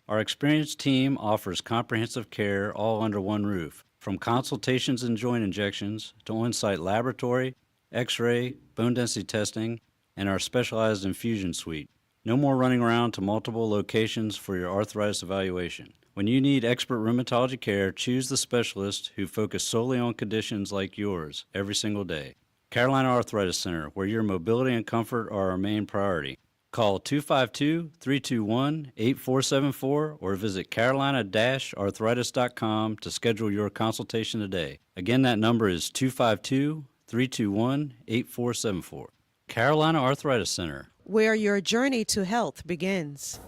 Our experienced team offers comprehensive care all under one roof, from consultations and joint injections to on-site laboratory, x-ray, bone density testing, and our specialized infusion suite. No more running around to multiple locations for your arthritis evaluation. When you need expert rheumatology care, choose the specialist who focus solely on conditions like yours every single day. Carolina Arthritis Center, where your mobility and comfort are our main priority. Call 252-321-8474 or visit carolina-arthritis.com to schedule your consultation today. Again, that number is 252-321-8474. Carolina Arthritis Center. Where your journey to health begins.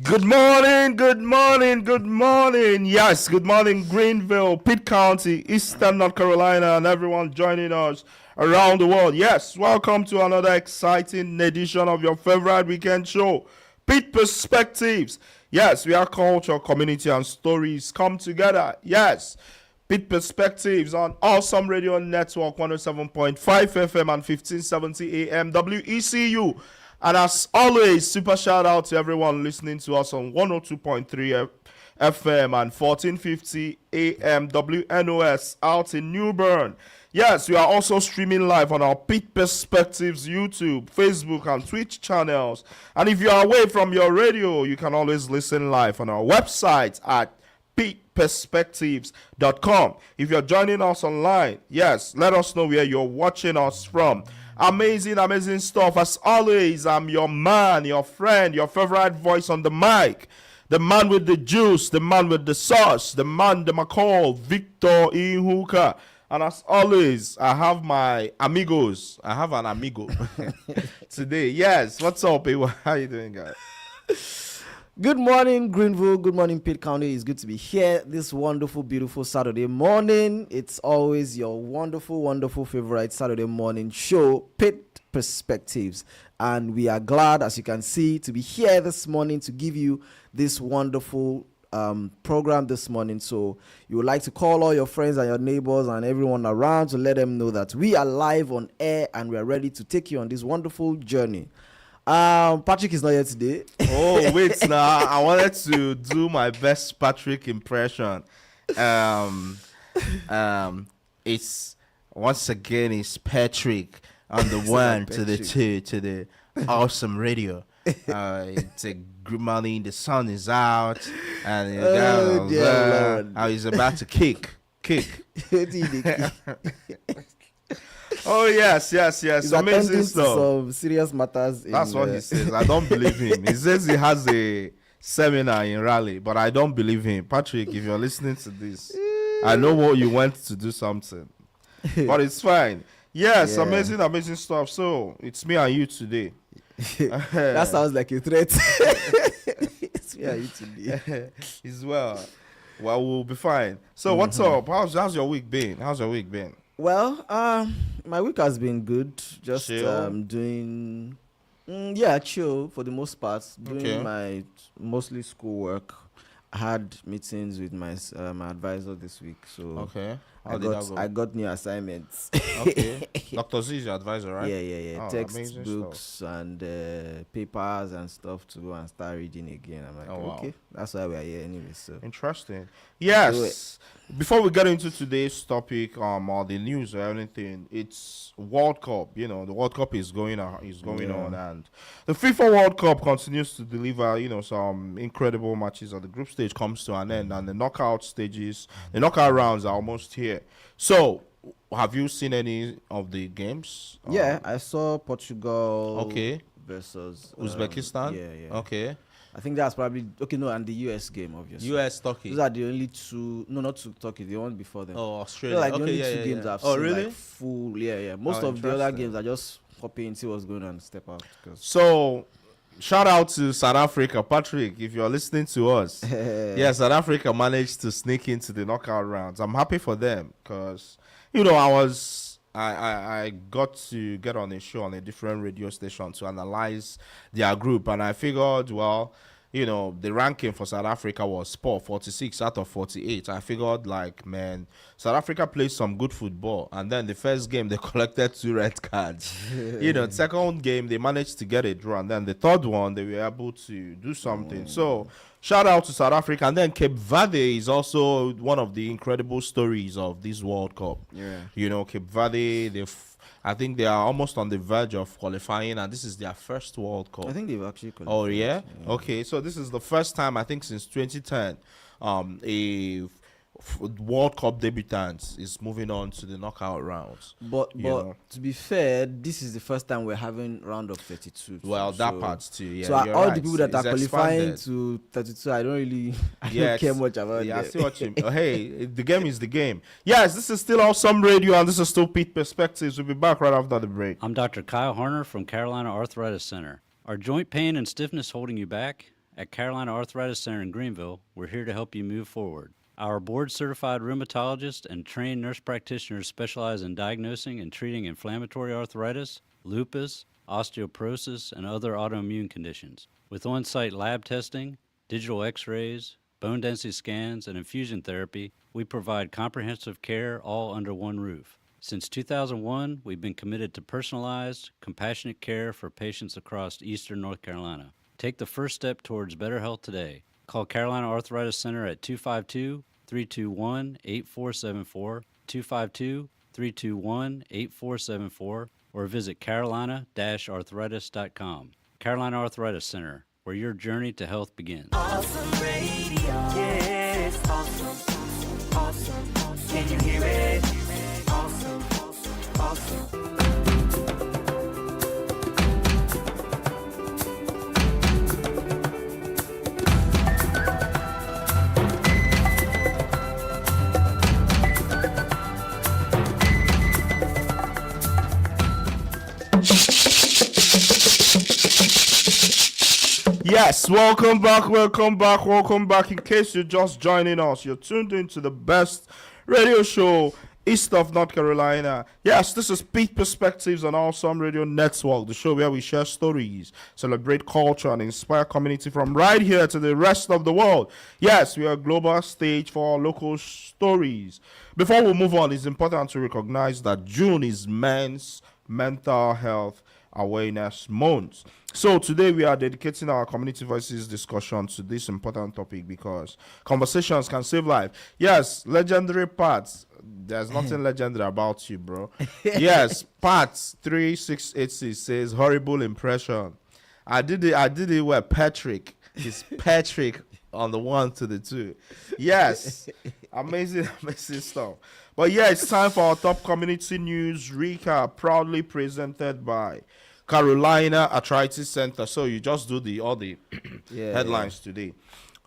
Good morning, good morning, good morning. Yes, good morning, Greenville, Pitt County, Eastern North Carolina, and everyone joining us around the world. Yes, welcome to another exciting edition of your favorite weekend show, Pitt Perspectives. Yes, where culture, community, and stories come together. Yes, Pitt Perspectives on Awesome Radio Network 107.5 FM and 1570 AM WECU. And as always, super shout out to everyone listening to us on 102.3 FM and 1450 AM WNOS out in New Bern. Yes, we are also streaming live on our Pitt Perspectives YouTube, Facebook, and Twitch channels. And if you are away from your radio, you can always listen live on our website at pittperspectives.com. If you're joining us online, yes, let us know where you're watching us from. Amazing stuff. As always, I'm your man, your friend, your favorite voice on the mic. The man with the juice, the man with the sauce, the man, the McCall, Victor Ihuka. And as always, I have my amigos. I have an amigo today. Yes, what's up, people? How you doing, guys? Good morning, Greenville. Good morning, Pitt County. It's good to be here this wonderful, beautiful Saturday morning. It's always your wonderful favorite Saturday morning show, Pitt Perspectives. And we are glad, as you can see, to be here this morning to give you this wonderful program this morning. So you would like to call all your friends and your neighbors and everyone around to let them know that we are live on air and we are ready to take you on this wonderful journey. Patrick is not here today. Oh, wait now. I wanted to do my best Patrick impression. It's once again it's Patrick on the one to the two to the awesome radio. It's a good morning, the sun is out and he's about to kick. Oh yes. He's Amazing stuff. some serious matters. That's what he says. I don't believe him. He says he has a seminar in Raleigh, but I don't believe him. Patrick, if you're listening to this, I know what you went to do something, but it's fine. Yes, Yeah. amazing stuff. So it's me and you today. That sounds like a threat. It's me and you today. As well. Well, we'll be fine. So what's up? How's your week been? Well, my week has been good. Just Chill? doing, chill for the most part. Doing my mostly schoolwork. I had meetings with my advisor this week, so Okay. How I did that go? got new assignments. Okay. Dr. Z is your advisor, right? Yeah. Oh, Textbooks and papers and stuff to go and start reading again. I'm like, Oh, wow. okay, that's why we're here anyway. So Interesting. Yes. Before we get into today's topic, or the news or anything, it's World Cup. You know, the World Cup is going on, and the FIFA World Cup continues to deliver, some incredible matches. And the group stage comes to an end, and the knockout rounds are almost here. So, have you seen any of the games? yeah, I saw Portugal. Okay. Versus Uzbekistan. Yeah. Okay. I think that's probably okay. No, and the US game, obviously. US Turkey. Those are the only two. No, not to Turkey. The one before them. Oh, Australia. They're like the okay, only yeah, two yeah, games yeah. I've Oh, seen. really? Like full. Yeah. Most Oh, of the other interesting. games are just hopping, see what's going on, and step out. 'Cause So, shout out to South Africa, Patrick, if you're listening to us. Yeah, South Africa managed to sneak into the knockout rounds. I'm happy for them because, I was I got to get on a show on a different radio station to analyze their group, and I figured, well, the ranking for South Africa was poor, 46 out of 48. I figured, like, man, South Africa played some good football, and then the first game they collected 2 red cards. The second game they managed to get a draw, and then the third one they were able to do something. So shout out to South Africa, and then Cape Verde is also one of the incredible stories of this World Cup. Yeah. Cape Verde, I think they are almost on the verge of qualifying, and this is their first World Cup. I think they've actually Oh qualified. yeah? Okay, so this is the first time I think since 2010, World Cup debutant is moving on to the knockout rounds. But You know. to be fair, this is the first time we're having round of 32. Well, that part too. Yeah. So you're all right. the people that It's are qualifying expanded. to 32, I don't really Yes. don't care much about Yeah, I them. see what you mean. Hey, the game is the game. Yes, this is still Awesome Radio, and this is still Pete Perspectives. We'll be back right after the break. I'm Dr. Kyle Harner from Carolina Arthritis Center. Are joint pain and stiffness holding you back? At Carolina Arthritis Center in Greenville, we're here to help you move forward. Our board-certified rheumatologist and trained nurse practitioners specialize in diagnosing and treating inflammatory arthritis, lupus, osteoporosis, and other autoimmune conditions. With on-site lab testing, digital x-rays, bone density scans, and infusion therapy, we provide comprehensive care all under one roof. Since 2001, we've been committed to personalized, compassionate care for patients across eastern North Carolina. Take the first step towards better health today. Call Carolina Arthritis Center at 252-321-8474, 252-321-8474, or visit carolina-arthritis.com. Carolina Arthritis Center, where your journey to health begins. Awesome radio. Yeah, it's awesome. Awesome. Can you hear it? Awesome. Awesome. Yes, welcome back. In case you're just joining us, you're tuned into the best radio show east of North Carolina. Yes, this is Pete Perspectives on Awesome Radio Network, the show where we share stories, celebrate culture, and inspire community from right here to the rest of the world. Yes, we are a global stage for our local stories. Before we move on, it's important to recognize that June is Men's Mental Health Awareness Month. So today we are dedicating our community voices discussion to this important topic because conversations can save life. Yes, legendary parts. There's nothing legendary about you, bro. Yes, parts 3686 says horrible impression. I did it with Patrick. It's Patrick on the 1 to the 2. Yes. Amazing stuff. But yeah, it's time for our top community news recap, proudly presented by Carolina Arthritis Center. So you just do all the headlines today.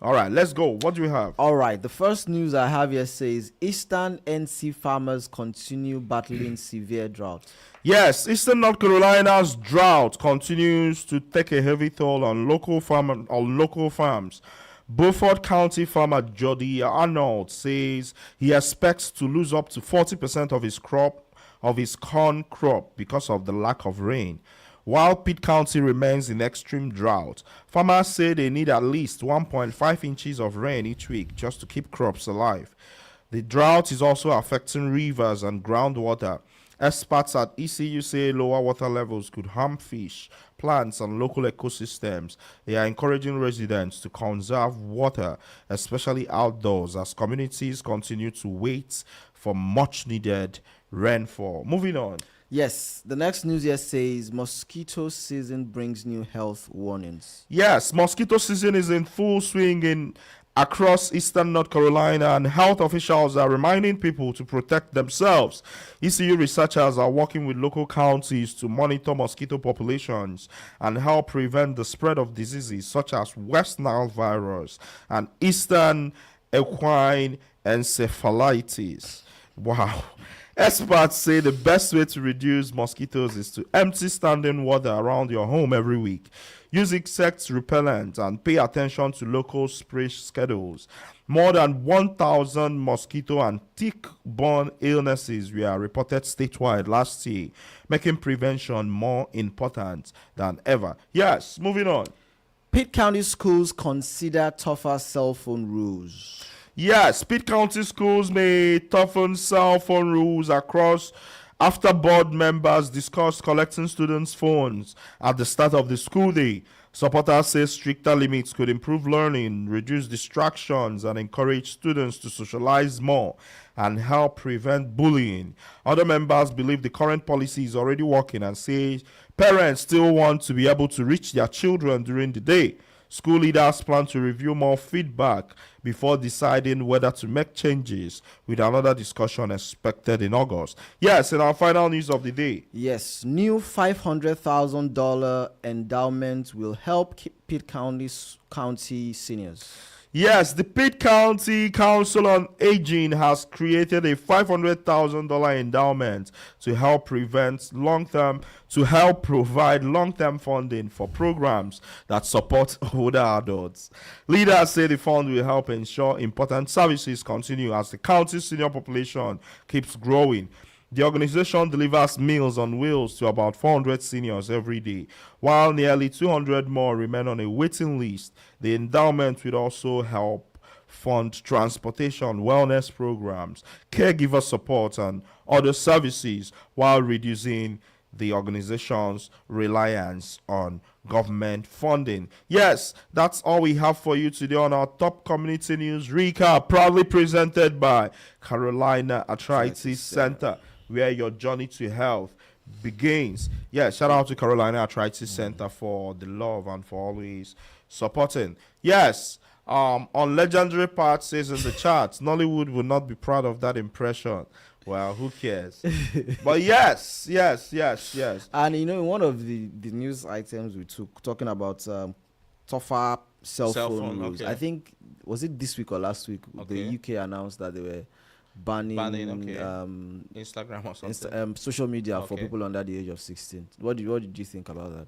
All right, let's go. What do we have? All right, the first news I have here says Eastern NC farmers continue battling severe drought. Yes, Eastern North Carolina's drought continues to take a heavy toll on local farms. Beaufort County farmer Jody Arnold says he expects to lose up to 40% of his corn crop because of the lack of rain. While Pitt County remains in extreme drought, farmers say they need at least 1.5 inches of rain each week just to keep crops alive. The drought is also affecting rivers and groundwater. Experts at ECU say lower water levels could harm fish, plants, and local ecosystems. They are encouraging residents to conserve water, especially outdoors, as communities continue to wait for much-needed rainfall. Moving on. Yes, the next news here says mosquito season brings new health warnings. Yes, mosquito season is in full swing across eastern North Carolina, and health officials are reminding people to protect themselves. ECU researchers are working with local counties to monitor mosquito populations and help prevent the spread of diseases such as West Nile virus and Eastern equine encephalitis. Wow. Experts say the best way to reduce mosquitoes is to empty standing water around your home every week. Use insect repellent and pay attention to local spray schedules. More than 1,000 mosquito and tick-borne illnesses were reported statewide last year, making prevention more important than ever. Yes, moving on. Pitt County schools consider tougher cell phone rules. Yes, Pitt County schools may toughen cell phone rules across after board members discussed collecting students' phones at the start of the school day. Supporters say stricter limits could improve learning, reduce distractions, and encourage students to socialize more and help prevent bullying. Other members believe the current policy is already working and say parents still want to be able to reach their children during the day. School leaders plan to review more feedback before deciding whether to make changes, with another discussion expected in August. Yes, in our final news of the day. Yes, new $500,000 endowment will help keep Pitt County seniors. Yes, the Pitt County Council on Aging has created a $500,000 endowment to help provide long-term funding for programs that support older adults. Leaders say the fund will help ensure important services continue as the county's senior population keeps growing. The organization delivers meals on wheels to about 400 seniors every day, while nearly 200 more remain on a waiting list. The endowment will also help fund transportation, wellness programs, caregiver support, and other services while reducing the organization's reliance on government funding. Yes, that's all we have for you today on our top community news recap, proudly presented by Carolina Arthritis Center, where your journey to health begins. Yeah, shout out to Carolina Arthritis Center for the love and for always supporting. Yes, on Legendary Part says in the chat, Nollywood would not be proud of that impression. Well, who cares? But yes. And in one of the news items we took, talking about tougher cell phone rules. okay. I think, was it this week or last week? Okay. The UK announced that they were banning Instagram or something. social media for Okay. people under the age of 16. What did you think about that?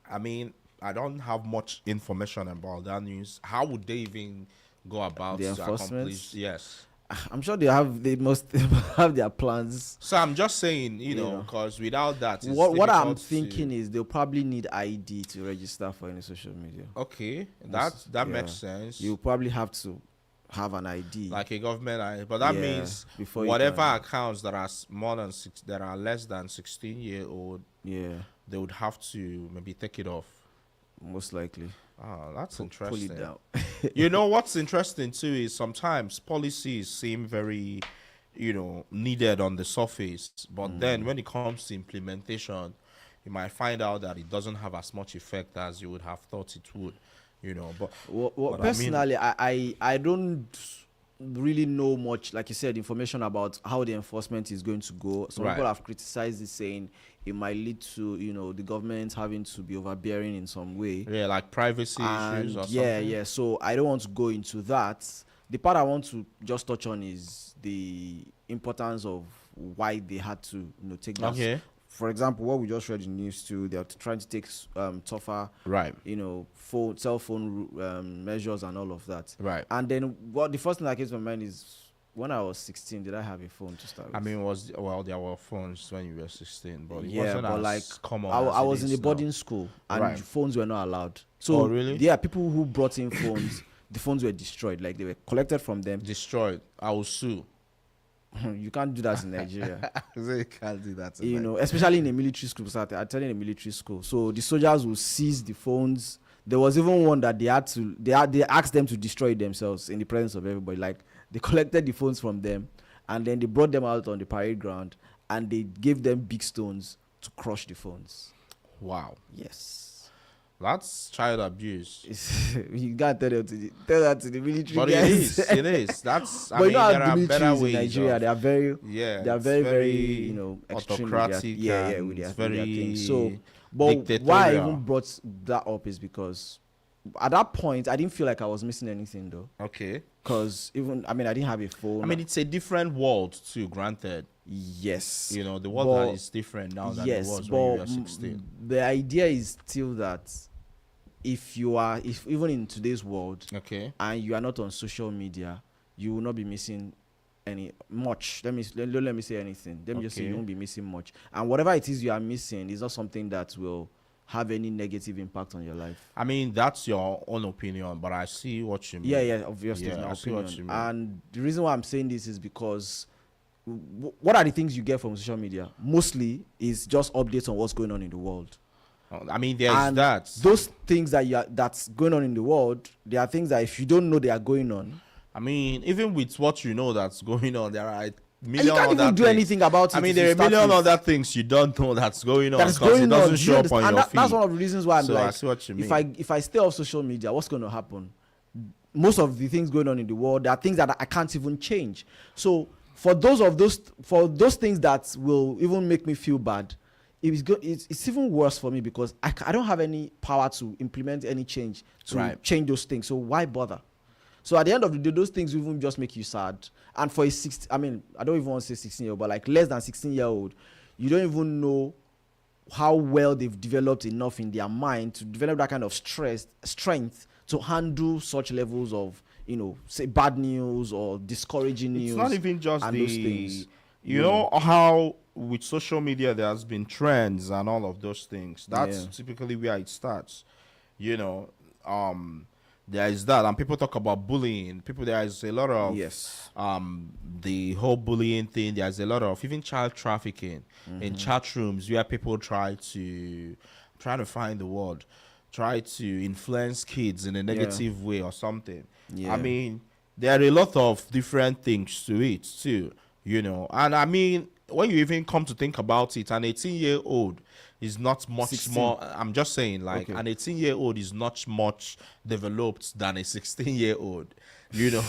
I mean, I don't have much information about that news. How would they even go about The to enforcement? accomplish? Yes. I'm sure they must have their plans. So I'm just saying, you know, Yeah. because without that, it's What I'm difficult thinking is they'll probably need ID to register for any social media. Okay, that Yeah. makes sense. You probably have to have an ID. Like a government ID, but that Yeah, means before you whatever can- accounts that are that are less than 16-year-old, Yeah, they would have to maybe take it off. most likely. Ah, that's Pull interesting. it down. You know what's interesting too is sometimes policies seem very, needed on the surface, but then when it comes to implementation, you might find out that it doesn't have as much effect as you would have thought it would. But Well, but I mean- personally, I don't really know much, like you said, information about how the enforcement is going to go. Some Right. people have criticized it, saying it might lead to the government having to be overbearing in some way. yeah, like privacy And issues or yeah, something. yeah. So I don't want to go into that. The part I want to just touch on is the importance of why they had to take that. Okay. For example, what we just read in the news too, they're trying to take tougher Right. cell phone measures and all of that. Right. And then the first thing that came to my mind is, when I was 16, did I have a phone to start with? I mean, there were phones when you were 16, but it yeah, wasn't but as like common. I as it was in is a boarding now. school and Right. phones were not allowed. So Oh, really? Yeah, people who brought in phones, the phones were destroyed. Like, they were collected from them. Destroyed. I will sue. You can't do that in Nigeria. They can't do that. Especially in a military school. So I attended a military school. So the soldiers will seize the phones. There was even one that they asked them to destroy it themselves in the presence of everybody. Like, they collected the phones from them and then they brought them out on the parade ground and they gave them big stones to crush the phones. Wow, Yes. that's child abuse. You can't tell that to the military But guys. it is. That's. But you know there how are the better militaries in ways. Nigeria, of- they are very yeah, they are it's very extreme with their, autocratic. with their and with their very things. So, but why I dictatorial. even brought that up is because at that point I didn't feel like I was missing anything though. Okay. Because even, I mean, I didn't have a phone. I mean, it's a different world too, granted. yes. You know, the world But- that is different now than yes, it was but when you were 16. the idea is still that if even in today's world, Okay. and you are not on social media, you will not be missing any much. Let me say anything. Let me just say you Okay. won't be missing much. And whatever it is you are missing is not something that will have any negative impact on your life. I mean, that's your own opinion, but I see what you mean. Yeah, obviously, Yeah, it's my I see what opinion. you mean. And the reason why I'm saying this is because what are the things you get from social media? Mostly is just updates on what's going on in the world. I mean, there's And that. those things that's going on in the world, there are things that if you don't know they are going on, I mean, even with what you know that's going on, there are a and million you can't other even do things. anything about it. I mean, if there you are a start million with- other things you don't know that's going on that is because going it doesn't on. show up on And your feed. that's one of the reasons why I'm So I like, see what you if I stay off social media, what's going to happen? Most of the things going on in the world, there are things that I can't even change. So for those things that will even make me feel bad, it's even worse for me because I don't have any power to implement any change to Right. change those things. So why bother? So at the end of the day, those things will even just make you sad. And for a 16, I mean, I don't even want to say 16-year-old, but like less than 16-year-old, you don't even know how well they've developed enough in their mind to develop that kind of strength to handle such levels of, say bad news or discouraging news. It's not even just and the, those things. you know how with social media there has been trends and all of those things. That's Yeah. typically where it starts. You know, there is that, and people talk about bullying. There is a lot of Yes. the whole bullying thing. There's a lot of even child trafficking in chat rooms where people try to find the word, try to influence kids in a negative way or something. Yeah. I mean, there are a lot of different things to it too, and I mean, when you even come to think about it, an 18-year-old is not much 16. more. I'm just saying, like, Okay. an 18-year-old is not much developed than a 16-year-old.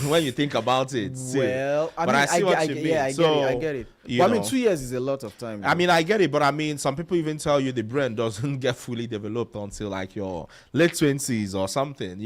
When you think about it. too. Well, I But mean, I see what you mean. Yeah, I get it. you But I mean, know. 2 years is a lot of time. I mean, I get it, but I mean, some people even tell you the brain doesn't get fully developed until like your late 20s or something,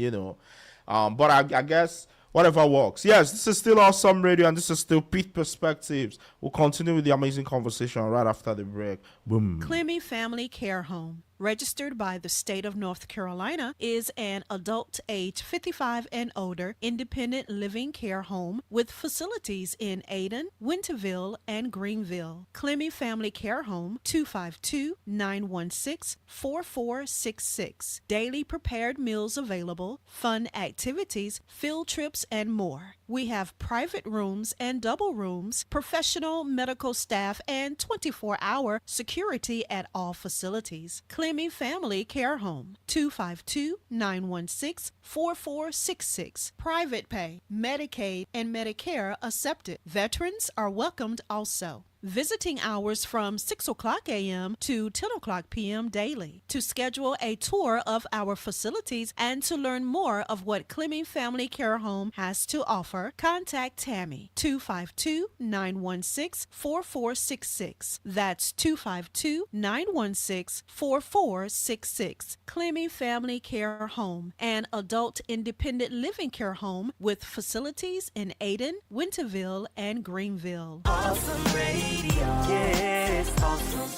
But I guess whatever works. Yes, this is still Awesome Radio, and this is still Pitt Perspectives. We'll continue with the amazing conversation right after the break. Boom. Clemmy Family Care Home, registered by the state of North Carolina, is an adult age 55 and older independent living care home with facilities in Ayden, Winterville, and Greenville. Clemmy Family Care Home, 252-916-4466. Daily prepared meals available, fun activities, field trips, and more. We have private rooms and double rooms, professional medical staff, and 24-hour security at all facilities. Clemmy Family Care Home, 252-916-4466. Private pay, Medicaid, and Medicare accepted. Veterans are welcomed also. Visiting hours from 6 o'clock a.m. to 10 o'clock p.m. daily. To schedule a tour of our facilities and to learn more of what Clemmy Family Care Home has to offer, contact Tammy, 252-916-4466. That's 252-916-4466. Clemmy Family Care Home, an adult independent living care home with facilities in Ayden, Winterville, and Greenville. Awesome radio. Yeah, it's awesome.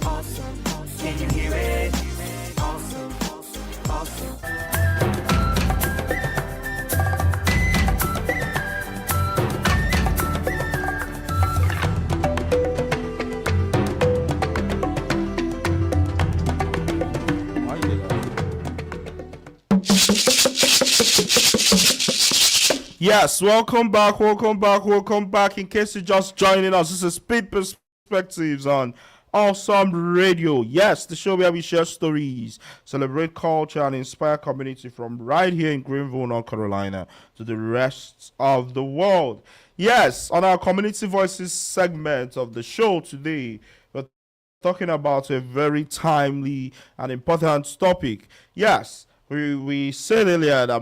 Awesome. Can you hear it? Awesome. Awesome. Why you did that? Yes, welcome back. In case you're just joining us, this is Pitt Perspectives on Awesome Radio. Yes, the show where we share stories, celebrate culture, and inspire community from right here in Greenville, North Carolina, to the rest of the world. Yes, on our Community Voices segment of the show today, we're talking about a very timely and important topic. Yes, we said earlier that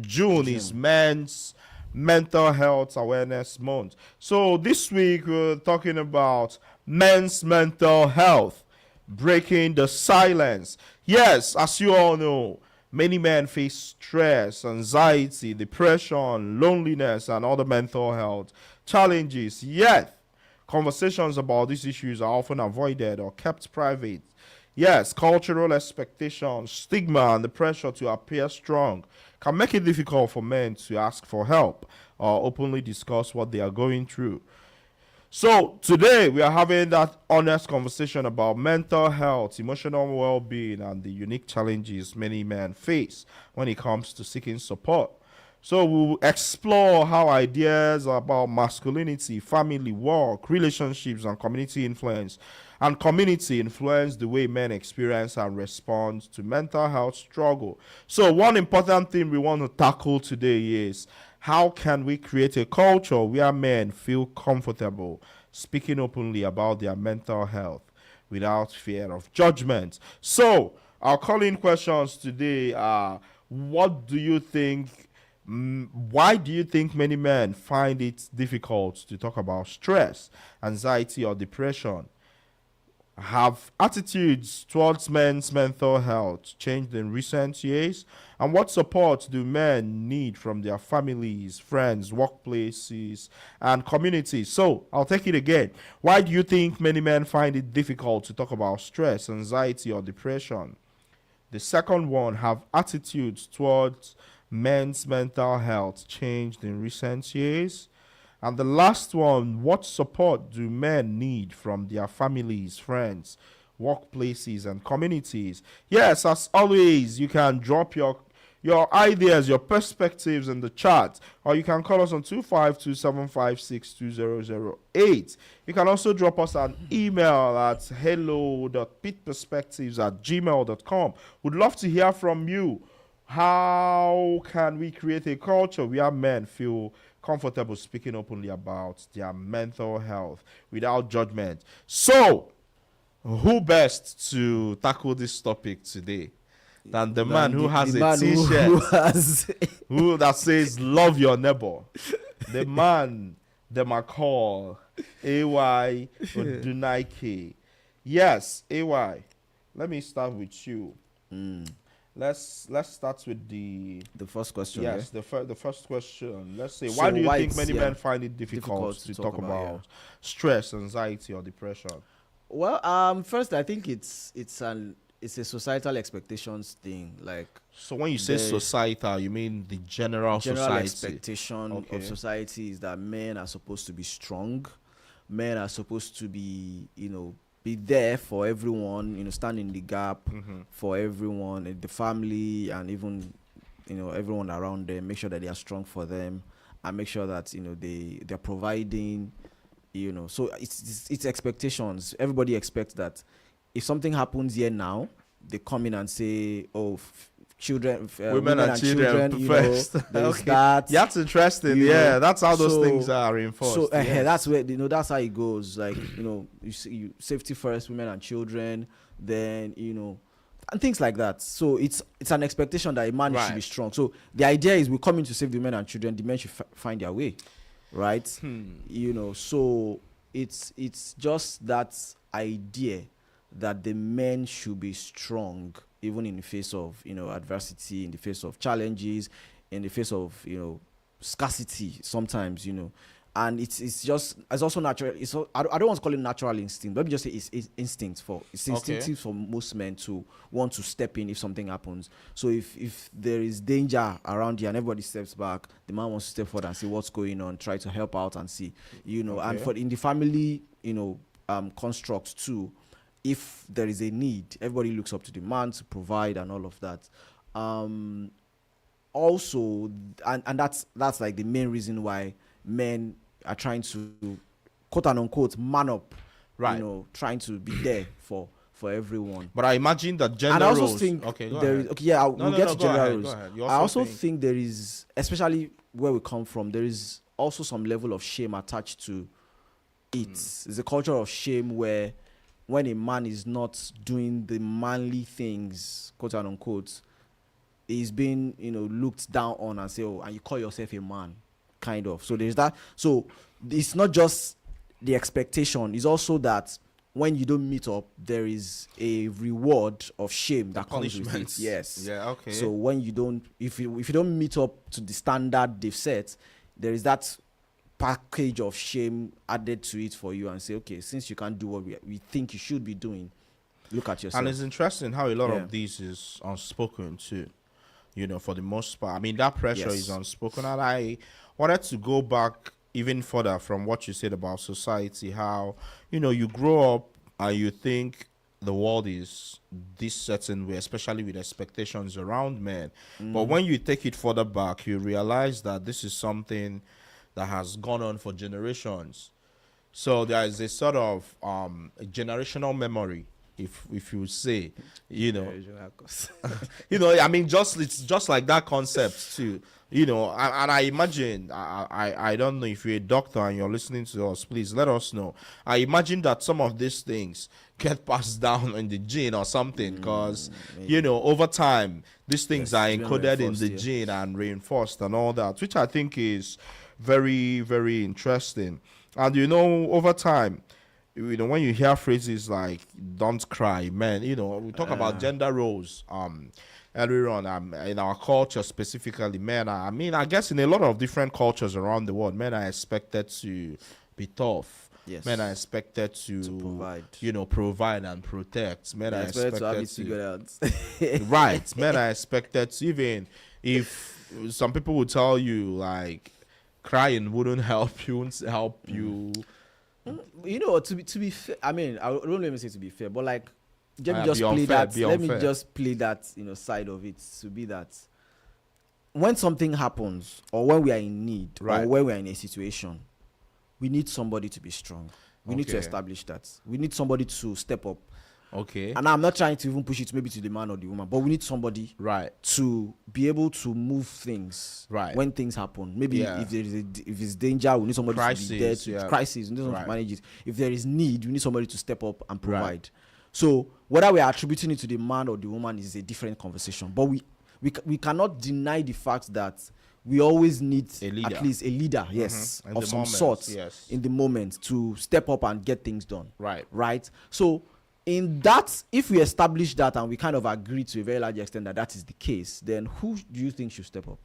June is Men's Mental Health Awareness Month. So this week we're talking about men's mental health, breaking the silence. Yes, as you all know, Many men face stress, anxiety, depression, loneliness, and other mental health challenges. Yet, conversations about these issues are often avoided or kept private. Yes, cultural expectations, stigma, and the pressure to appear strong can make it difficult for men to ask for help or openly discuss what they are going through. So, today we are having that honest conversation about mental health, emotional well being, and the unique challenges many men face when it comes to seeking support. So, we'll explore how ideas about masculinity, family, work, relationships, and community influence the way men experience and respond to mental health struggle. So, one important thing we want to tackle today is how can we create a culture where men feel comfortable speaking openly about their mental health without fear of judgment? So, our calling questions today are: what do you think? Why do you think many men find it difficult to talk about stress, anxiety, or depression? Have attitudes towards men's mental health changed in recent years? And what support do men need from their families, friends, workplaces, and communities? So, I'll take it again. Why do you think many men find it difficult to talk about stress, anxiety, or depression? The second one: have attitudes towards men's mental health changed in recent years? And the last one: what support do men need from their families, friends, workplaces, and communities? Yes, as always, you can drop your ideas, your perspectives in the chat, or you can call us on 252-756-2008. You can also drop us an email at hello.pitperspectives@gmail.com. Would love to hear from you. How can we create a culture where men feel comfortable speaking openly about their mental health without judgment? So, who best to tackle this topic today than the man who has a t-shirt who that says "Love your neighbor"? The man, the McCall, AY Odunaike. Yes, AY. Let me start with you. Let's start with the first question. yes, the first question. Let's say, So why do you why think it's, many yeah, men find it difficult to talk about stress, anxiety, or depression? Well, first I think it's a societal expectations thing. Like, So when you say the societal, you mean the general general society? expectation Okay. of society is that men are supposed to be strong. Men are supposed to be, be there for everyone, stand in the gap for everyone, the family, and even, everyone around them. Make sure that they are strong for them, and make sure that they're providing. So it's expectations. Everybody expects that if something happens here now, they come in and say, "Oh, children, Women and children there's okay. that." That's interesting. You Yeah, know, that's how those so- things are reinforced. So yes. that's where that's how it goes. Like, you safety first, women and children, then and things like that. So it's an expectation that a man should be Right. strong. So the idea is we come in to save the women and children. The men should find their way, right? So it's just that idea that the men should be strong even in the face of adversity, in the face of challenges, in the face of scarcity sometimes, and it's also natural. I don't want to call it natural instinct. Let me just say it's instinctive for most men to want to step in if something happens. So if there is danger around you and everybody steps back, the man wants to step forward and see what's going on, try to help out and see, and for in the family, construct too, if there is a need, everybody looks up to the man to provide and all of that. Also, and that's like the main reason why men are trying to, quote and unquote, man up, Right. trying to be there for everyone. But I imagine that gender And I also roles. think Okay, go there ahead. is, we'll get to go gender ahead, roles. go ahead. You I also think- think there is, especially where we come from, there is also some level of shame attached to it. It's a culture of shame where when a man is not doing the manly things, quote and unquote, he's being looked down on and say, "Oh, and you call yourself a man," kind of. So there's that. So it's not just the expectation, it's also that when you don't meet up, there is a reward of shame that comes with it. Punishments. Yes. Yeah, okay. So when you don't, if you don't meet up to the standard they've set, there is that package of shame added to it for you, and say, okay, since you can't do what we think you should be doing, look at yourself. And it's interesting how a lot Yeah. of this is unspoken too. For the most part. I mean, that pressure Yes. is unspoken. And I wanted to go back even further from what you said about society, how, you grow up and you think the world is this certain way, especially with expectations around men. But when you take it further back, you realize that this is something that has gone on for generations. So there is a sort of a generational memory, if you say, I mean, it's just like that concept too, and I imagine, I don't know if you're a doctor and you're listening to us, please let us know. I imagine that some of these things get passed down in the gene or something, because over time these things are encoded in the gene and reinforced and all that, which I think is very, very interesting. And over time, when you hear phrases like "don't cry," man, we talk about gender roles earlier on, in our culture specifically, men I mean, I guess in a lot of different cultures around the world, men are expected to be tough. Yes. Men are expected to provide. provide and protect. Men are expected to have it figured out. right. Men are expected to, even if some people would tell you like crying wouldn't help you, To be fair, I mean, I don't let me say to be fair, but like, let me Be just play unfair, that. be Let me unfair. just play that, side of it, to be that when something happens, or when we are in need, Right. or when we are in a situation, we need somebody to be strong. We need to Okay. establish that. We need somebody to step up. Okay. And I'm not trying to even push it maybe to the man or the woman, but we need somebody Right. to be able to move things Right. when things happen. Maybe Yeah. if it's danger, we need somebody to be there Crisis, to yeah. crisis. We need somebody Right. to manage it. If there is need, we need somebody to step up and provide. So whether we are attributing it to the man or the woman is a different conversation. But we cannot deny the fact that we always need A leader. at least a leader, yes, In of the some moment, sort yes. in the moment to step up and get things done. Right. Right. So in that, if we establish that and we kind of agree to a very large extent that is the case, then who do you think should step up?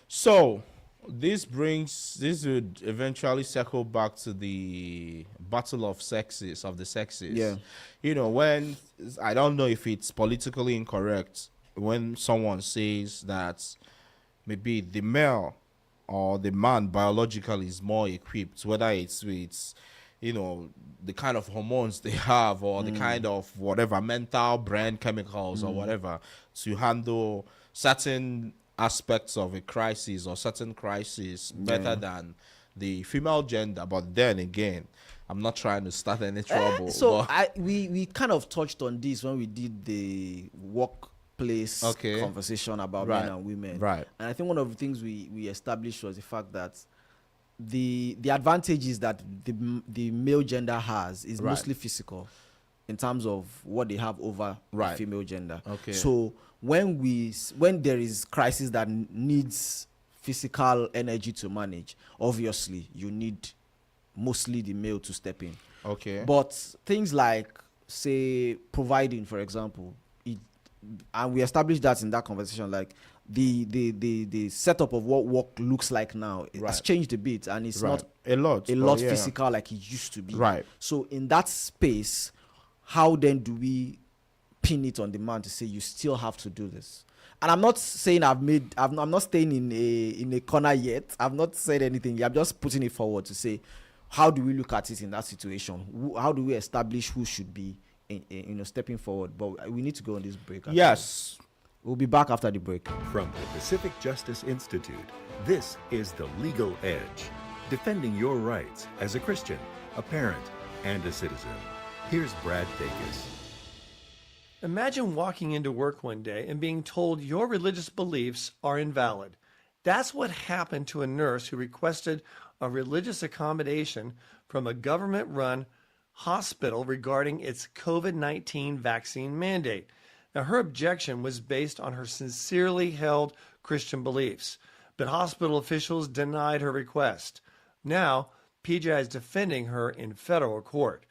So this would eventually circle back to the battle of the sexes. Yeah. When, I don't know if it's politically incorrect when someone says that maybe the male or the man biologically is more equipped, whether it's with the kind of hormones they have, or the kind of whatever mental brain chemicals or whatever, to handle certain aspects of a crisis or certain crisis better than the female gender. But then again, I'm not trying to start any trouble. So but we kind of touched on this when we did the workplace Okay. conversation about Right. men and women. Right. And I think one of the things we established was the fact that the advantages that the male gender has is Right. mostly physical in terms of what they have over Right. the female gender. Okay. So when there is crisis that needs physical energy to manage, obviously you need mostly the male to step in. Okay. But things like, say, providing, for example, and we established that in that conversation, like the setup of what work looks like now, it has Right. changed a bit, and it's Right. not a lot a yeah. physical like it used to be. Right. So in that space, how then do we pin it on the man to say you still have to do this? And I'm not saying I'm not staying in a corner yet. I've not said anything. I'm just putting it forward to say, how do we look at it in that situation? How do we establish who should be stepping forward? But we need to go on this break. actually. Yes. We'll be back after the break. From the Pacific Justice Institute, this is The Legal Edge, defending your rights as a Christian, a parent, and a citizen. Here's Brad Dacus. Imagine walking into work one day and being told your religious beliefs are invalid. That's what happened to a nurse who requested a religious accommodation from a government-run hospital regarding its COVID-19 vaccine mandate. Now, her objection was based on her sincerely held Christian beliefs, but hospital officials denied her request. Now, PGI is defending her in federal court.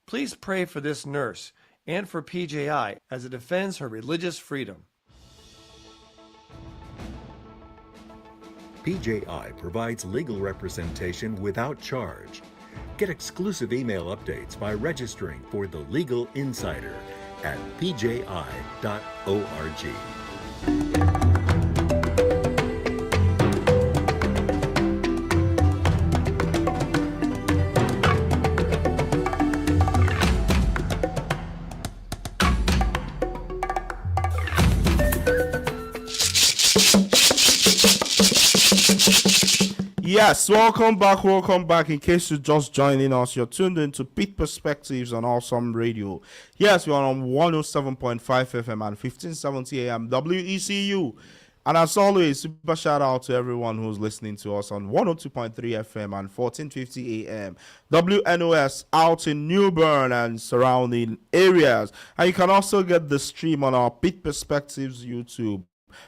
Please pray for this nurse and for PJI as it defends her religious freedom. PJI provides legal representation without charge. Get exclusive email updates by registering for the Legal Insider at pji.org. Yes, welcome back, welcome back. In case you're just joining us, you're tuned into Pitt Perspectives on Awesome Radio. Yes, we're on 107.5 FM and 1570 AM WECU. And as always, super shout out to everyone who's listening to us on 102.3 FM and 1450 AM WNOS out in New Bern and surrounding areas. And you can also get the stream on our Pitt Perspectives YouTube,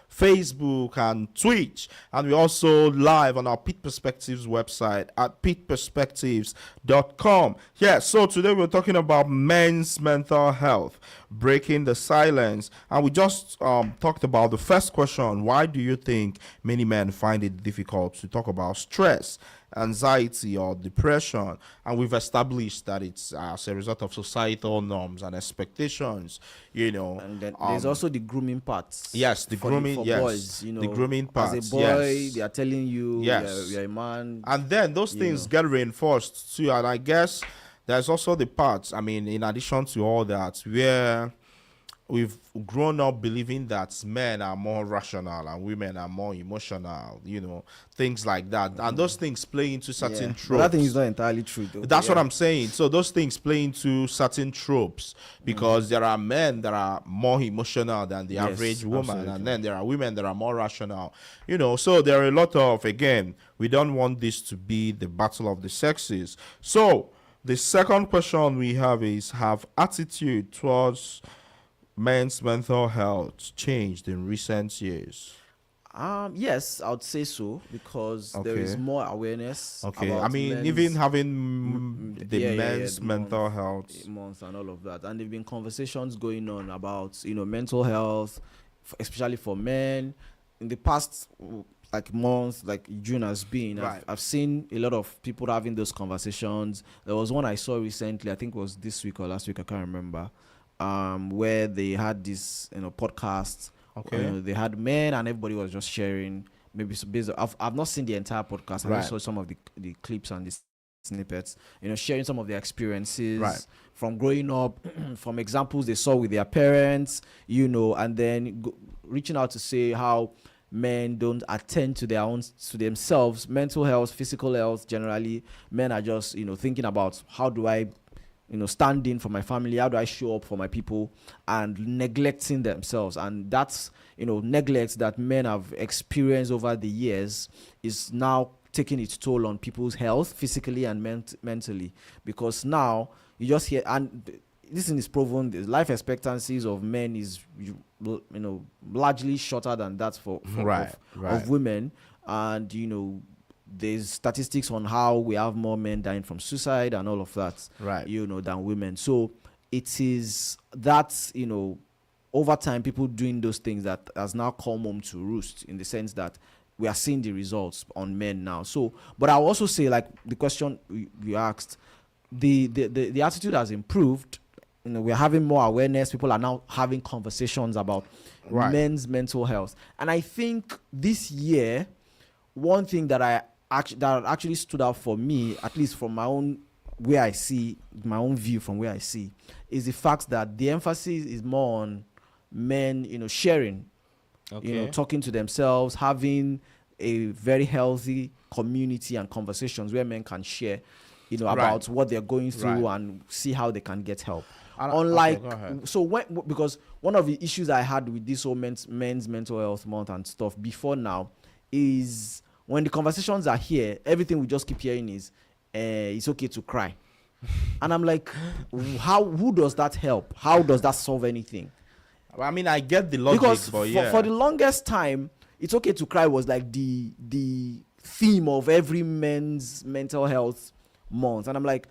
Facebook and Twitch, and we're also live on our Pitt Perspectives website at pittperspectives.com. Yeah, so today we're talking about men's mental health, breaking the silence, and we just talked about the first question: why do you think many men find it difficult to talk about stress, anxiety, or depression? And we've established that it's as a result of societal norms and expectations, And then there's also the grooming parts. Yes, the grooming, for yes, boys, the grooming parts. As a boy, yes. they are telling you, Yes. you're a man. And then those things get reinforced too. And I guess there's also the parts, I mean, in addition to all that, where we've grown up believing that men are more rational and women are more emotional, things like that. And those things play into certain tropes. But that thing is not entirely true, though. That's what I'm saying. So those things play into certain tropes because there are men that are more emotional than the average woman, absolutely. and then there are women that are more rational. So there are a lot of, again, we don't want this to be the battle of the sexes. So the second question we have is: have attitude towards men's mental health changed in recent years? Yes, I would say so, because there is more awareness. Okay, about I mean, men's- even having the men's the mental health. month and all of that, and there've been conversations going on about mental health, especially for men. In the past month, like June has been, Right. I've seen a lot of people having those conversations. There was one I saw recently, I think it was this week or last week, I can't remember, where they had this podcast. Okay. They had men and everybody was just sharing. Maybe based I've not seen the entire podcast. I Right. just saw some of the clips and the snippets. Sharing some of their experiences Right. from growing up, from examples they saw with their parents. And then reaching out to say how men don't attend to themselves, mental health, physical health. Generally, men are just thinking about how do I stand in for my family, how do I show up for my people, and neglecting themselves. And that's neglect that men have experienced over the years is now taking its toll on people's health, physically and mentally, because now you just hear, and this is proven, the life expectancies of men is largely shorter than that for Right. of women. And there's statistics on how we have more men dying from suicide and all of that, Right. than women. So it is that, over time, people doing those things that has now come home to roost, in the sense that we are seeing the results on men now. So, but I'll also say, like the question you asked, the attitude has improved. We're having more awareness. People are now having conversations about Right. men's mental health. And I think this year, one thing that actually stood out for me, at least from my own where I see, my own view from where I see, is the fact that the emphasis is more on men, sharing, talking to themselves, having a very healthy community and conversations where men can share, about what they're going through and see how they can get help. Unlike, go ahead. so because one of the issues I had with this whole men's mental health month and stuff before now is, when the conversations are here, everything we just keep hearing is, it's okay to cry. And I'm like, who does that help? How does that solve anything? I mean, I get the logic, Because but for the longest time, it's okay to cry was like the theme of every men's mental health month. And I'm like,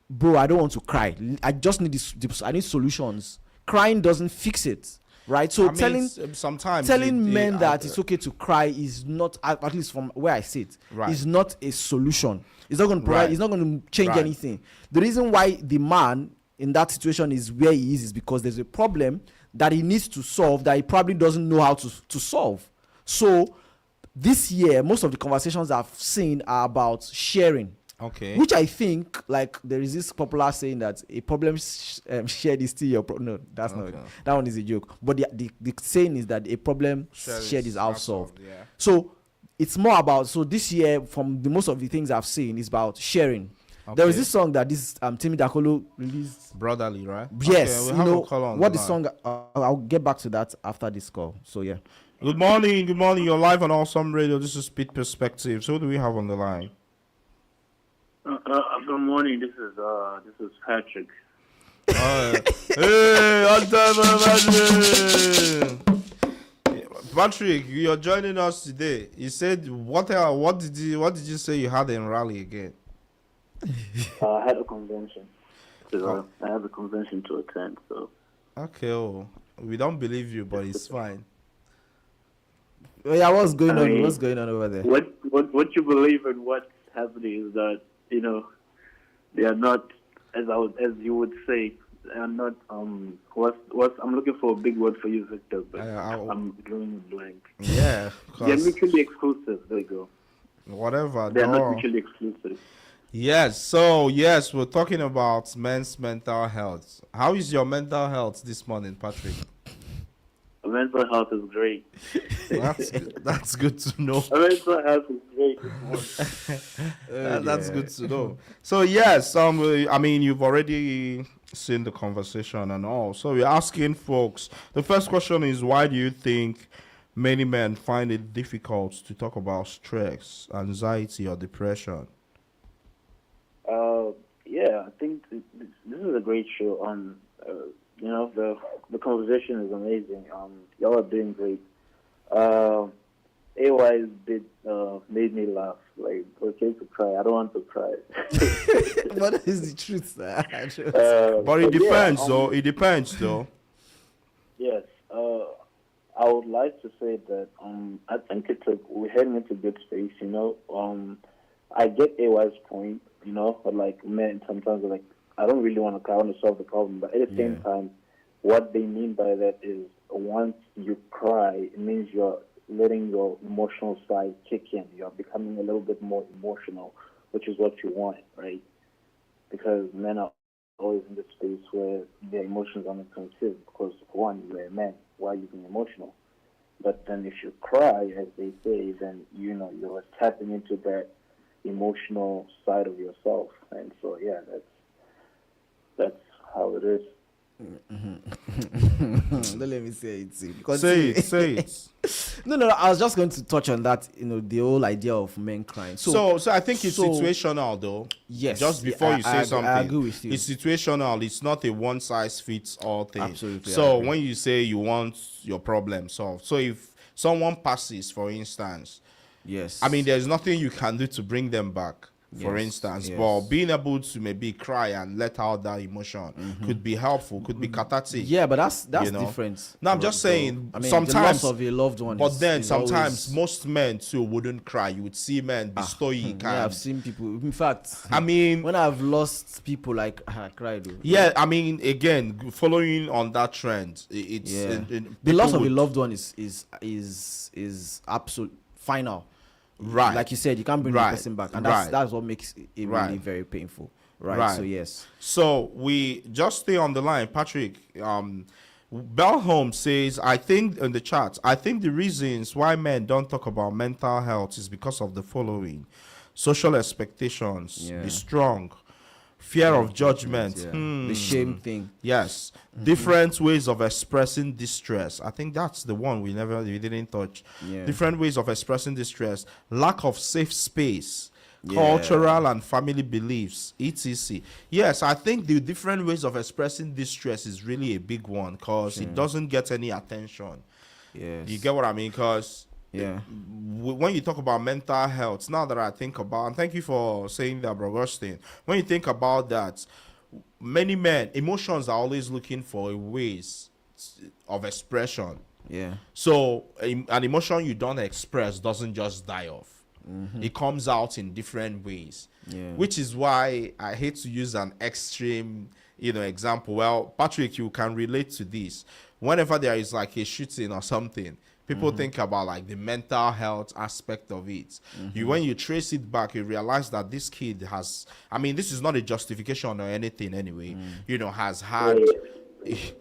bro, I don't want to cry. I just need I need solutions. Crying doesn't fix it, right? So I mean, telling sometimes men that it's okay to cry is not, at least from where I sit, Right. is not a solution. It's not going to provide. Right. It's not going to change Right. anything. The reason why the man in that situation is where he is because there's a problem that he needs to solve that he probably doesn't know how to solve. So this year, most of the conversations I've seen are about sharing. Okay. Which I think, like, there is this popular saying that a problem shared is still your problem. No, that's not. That one is a joke. But the saying is that a problem shared is half solved. Yeah. So it's more about. So this year, from the most of the things I've seen, is about sharing. There was Okay. this song that this Timmy Dakolo released. Brotherly, right? Yes, Okay, you we'll have know a call on what the the line. song. I'll get back to that after this call. So yeah. Good morning. Good morning. You're live on Awesome Radio. This is Pitt Perspective. So who do we have on the line? Good morning. This is Patrick. Hey, on time, Patrick, you're joining us today. You said what did you say you had in Raleigh again? I had a convention. So I have a convention to attend. So Okay, we don't believe you, but it's fine. Oh, yeah, what's going I on? mean, What's going on over there? what you believe and what's happening is that they are not as you would say, they are not what I'm looking for a big word for you, Victor, but I'm drawing a blank. Yeah, They're mutually exclusive. There you go. whatever. They're no. not mutually exclusive. Yes, so yes, we're talking about men's mental health. How is your mental health this morning, Patrick? Mental health is great. That's good to know. Mental health is great this morning. That's good to know. So yes, I mean, you've already seen the conversation and all. So we're asking folks. The first question is, why do you think many men find it difficult to talk about stress, anxiety, or depression? Yeah, I think this is a great show. The conversation is amazing. Y'all are doing great. AY's bit made me laugh. Like, okay to cry. I don't want to cry. What is the truth? But it depends, yeah, though. It depends, though. Yes. I would like to say that I think we're heading into good space. I get AY's point. But like men sometimes are like, I don't really want to cry. I want to solve the problem. But at the same time, what they mean by that is once you cry, it means you're letting your emotional side kick in. You're becoming a little bit more emotional, which is what you want, right? Because men are always in this space where their emotions are not considered because, one, you're a man. Why are you being emotional? But then if you cry, as they say, then, you're tapping into that emotional side of yourself. And so, yeah, that's how it is. Don't let me say it. Say it. No. I was just going to touch on that. The whole idea of men crying. So I think it's situational, though. Yes. Just before you say something, I agree with you. It's situational. It's not a one size fits all thing. Absolutely. So when you say you want your problem solved, so if someone passes, for instance, yes, I mean, there's nothing you can do to bring them back. For instance, but being able to maybe cry and let out that emotion could be helpful, could be cathartic. Yeah, but that's different. No, I'm just saying, I mean, sometimes the loss of a loved one. But then is sometimes always, most men too wouldn't cry. You would see men be stoic. yeah, I've seen people. In fact, I mean, when I've lost people, like I cried. yeah, I mean, again, following on that trend, it's the loss of a loved one is absolute final. Right. Like you said, you can't bring the person back. And that's what makes it really very painful. Right. So yes. So we just stay on the line. Patrick, Belholm says, I think in the chat, I think the reasons why men don't talk about mental health is because of the following: social expectations, be strong, fear of judgment, the shame thing. Yes. Different ways of expressing distress. I think that's the one we didn't touch. Different ways of expressing distress, lack of safe space, cultural and family beliefs, etc. Yes, I think the different ways of expressing distress is really a big one because it doesn't get any attention. Yes. You get what I mean? Because Yeah. when you talk about mental health, now that I think about, and thank you for saying that, Bro Augustine, when you think about that, many men, emotions are always looking for ways of expression. Yeah. So an emotion you don't express doesn't just die off. It comes out in different ways. Yeah. Which is why I hate to use an extreme, example. Well, Patrick, you can relate to this. Whenever there is like a shooting or something, people think about like the mental health aspect of it. When you trace it back, you realize that this kid has, I mean, this is not a justification or anything anyway, has had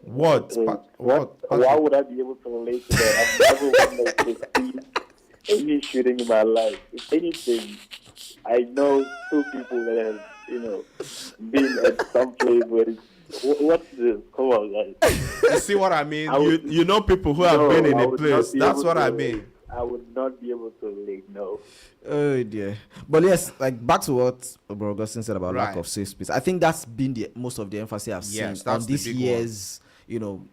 what? Why would I be able to relate to that? I've never wanted to see any shooting in my life. If anything, I know two people that have, been at some place where what's this? Come on, guys. You see what I mean? I know people who have been in I a would place. not be That's able what to I relate. mean. I would not be able to relate, no. Oh dear. But yes, like back to what Bro Augustine said about lack Right. of safe space. I think that's been the most of the emphasis I've seen Yes, on that's the this big year's,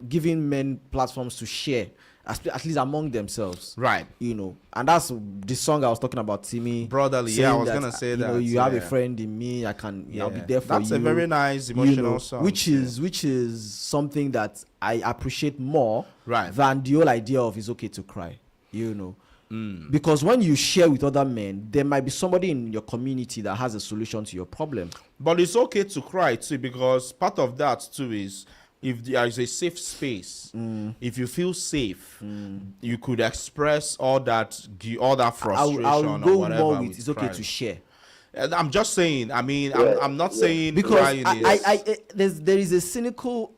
giving men platforms to share, at least among themselves. Right. And that's the song I was talking about, Timmy. Brotherly, saying yeah, I was that, gonna say that, you have a yeah. friend in me. I'll be there for That's you. a very nice emotional song. Which is something that I appreciate more Right. than the whole idea of it's okay to cry. Because when you share with other men, there might be somebody in your community that has a solution to your problem. But it's okay to cry too, because part of that too is if there is a safe space, if you feel safe, you could express all that frustration I'll or go whatever. more with with it's okay crying. to share. And I'm just saying. I mean, I'm not saying Because crying is. there is a cynical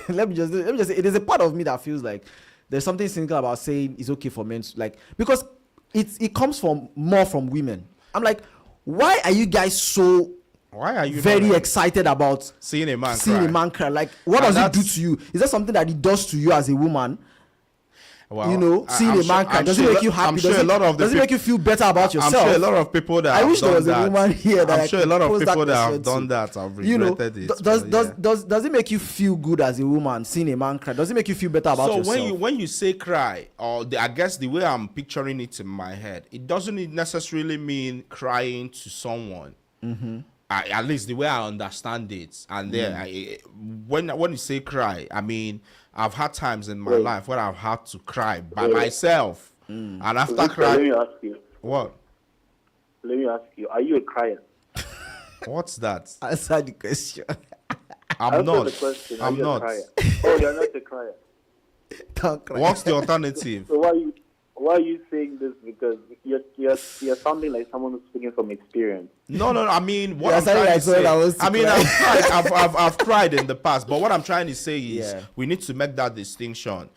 let me just say it is a part of me that feels like there's something cynical about saying it's okay for men to, like, because it comes from more from women. I'm like, why are you guys so Why are you very not excited about seeing a man seeing cry? a man cry? Like, what And does it do that's- to you? Is that something that it does to you as a woman? Well, Seeing I'm a man cry, I'm does it sure- make you happy? I'm sure does a lot of the does it make you feel better about yourself? I'm sure a lot of people that I have wish there done was a that, woman here that I'm I sure a could lot of pose that people that have question to. done that have regretted it. does but yeah. does it make you feel good as a woman seeing a man cry? Does it make you feel better about So yourself? when you say cry, or I guess the way I'm picturing it in my head, it doesn't necessarily mean crying to someone. At least the way I understand it. And then when you say cry, I mean, I've had times in my life where I've had to cry by myself, and after Victor, let crying, me ask you. what? Let me ask you. Are you a crier? What's that? Answer the question. I'm Answer not. the question. Are I'm you a not. crier? Oh, you're not a crier. Don't cry. What's the alternative? So why are you saying this? Because you're sounding like someone who's speaking from experience. No. I mean, what Yeah, I'm sorry, trying I to saw say. that was to I mean, cry. I've cried. I've cried in the past. But what I'm trying to say is, Yeah. we need to make that distinction.